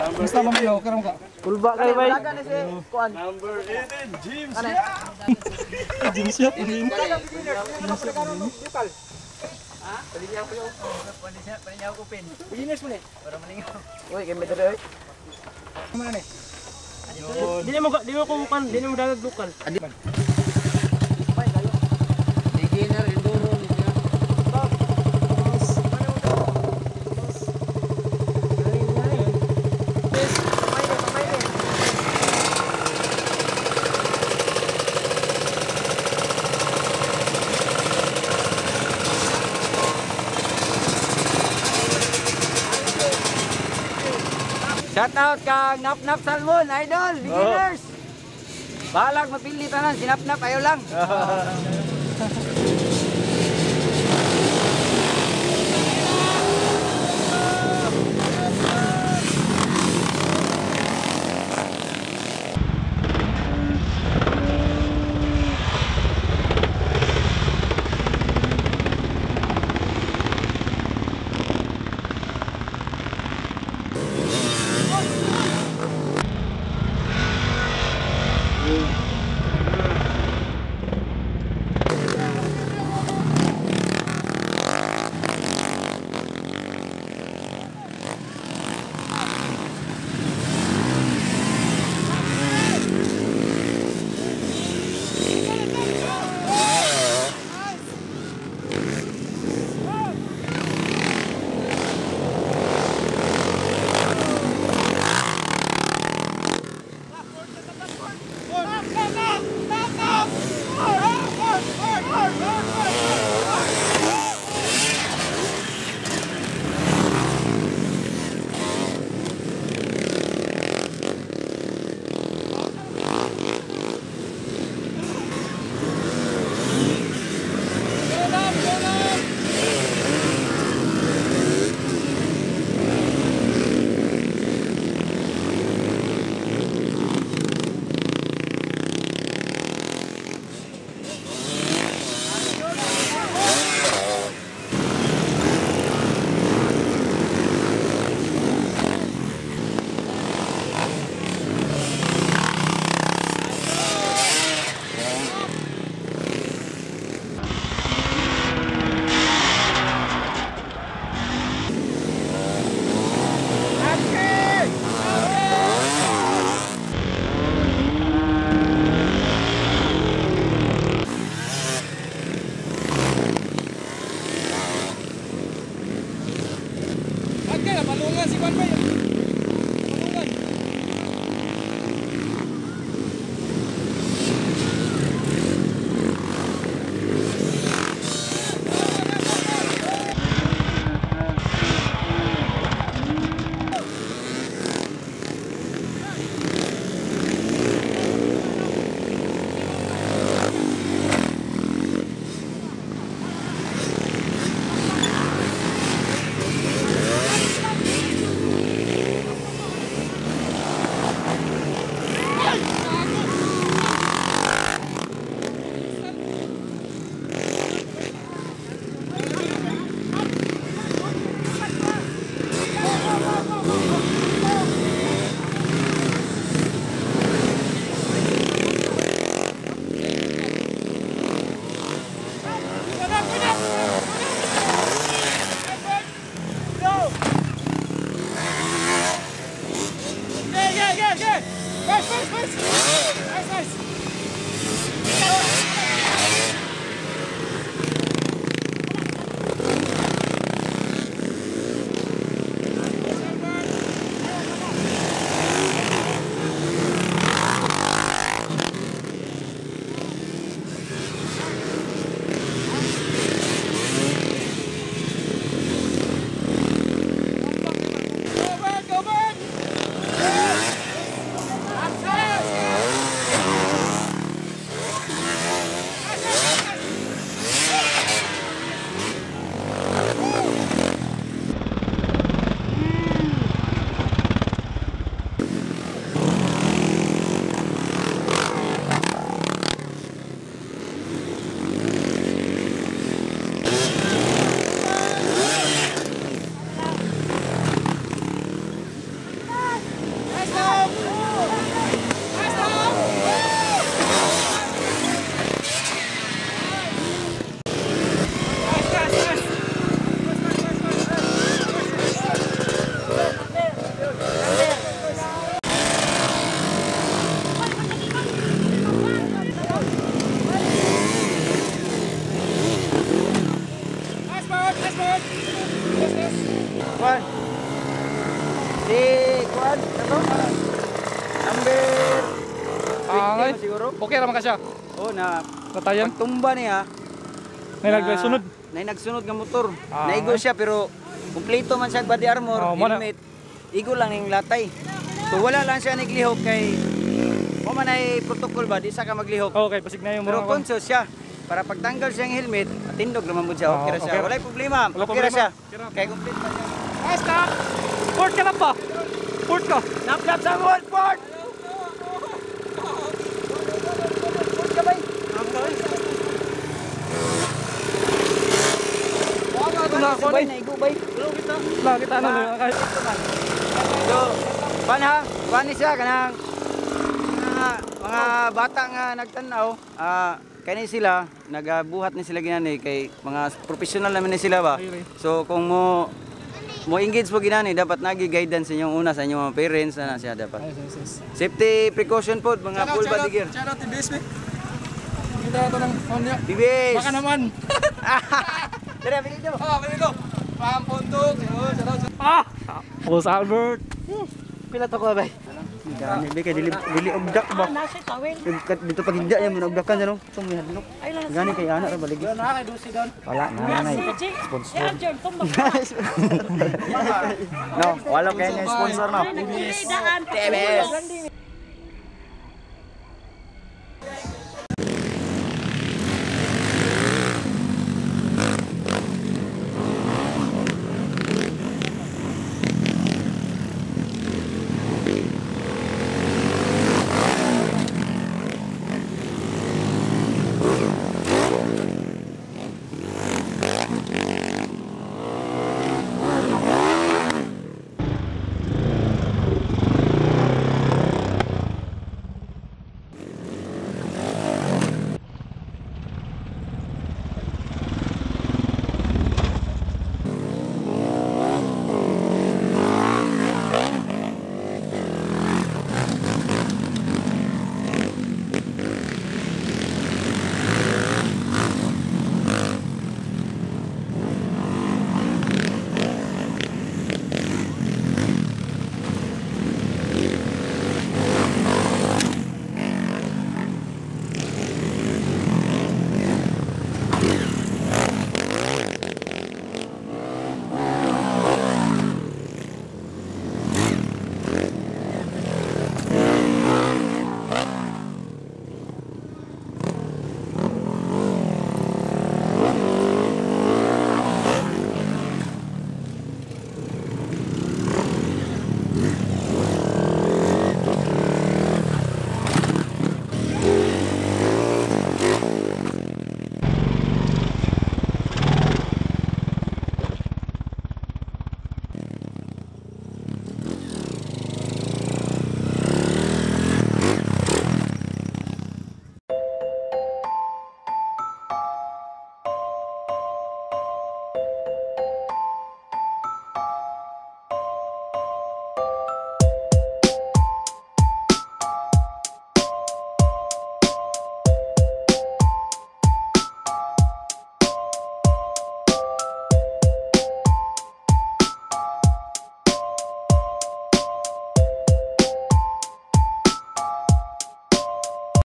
Basta mamayaw, karam ka. Kulba kayo bay. Number 18, James. James siya. Palinyaw ko pin. Biginis mo ni. Para malingaw. Uy, kay medre oy. Mana ni? Dili mo kukan, dili mo dagat dukal. Beginner enduro ni siya. Shout out kang Nap-Nap Salmon, idol, beginners. Balag mapili tanan, sinap-nap ayo lang. kuan? Ito? Number 20 ba siguro? Okay raman ka siya. Oh, na Katayan. pagtumba niya. May nagsunod. Na nagsunod nga motor. Ah, Naigo siya pero kumpleto man siya body armor, helmet. Igo lang ning latay. So wala lang siya naglihok kay mo man ay protocol ba di sa ka maglihok. Okay, pasig na yung Pero mga conscious siya. Para pagtanggal siya ng helmet, matindog naman mo siya. Okay ra siya. okay. Walay problema. Wala Okay ra problema. siya. Okay ra. Kay complete pa siya. Ay, stop! Port ka lang pa! Port ka! Nap sa wall port. Port ka bay. Sabay na igo bay. Wala kita ano na. So, paano siya kanang mga bata nga nagtanaw, kani sila nagabuhat ni sila ginani kay mga professional naman ni sila ba. So kung mo engage po ginani dapat nagi guidance inyong una sa inyong mga parents na siya dapat. Safety precaution po mga full body gear. Shout out to BSB. Kita ito ng phone niya. Bibis. Baka naman. Tara, bili daw. Bili ko. Pampundok. Ah! Boss Albert. Pila to ko bay. Gani be kay dili ogdak ba. Nasa tawel. Dito pag hindi niya mo ogdakan ano. Sumihan no. Gani kay ana ra baligi. Na kay Dusi doon. Wala na Sponsor. Ya, John, tumbak. No, wala kaya niya sponsor no. TBS.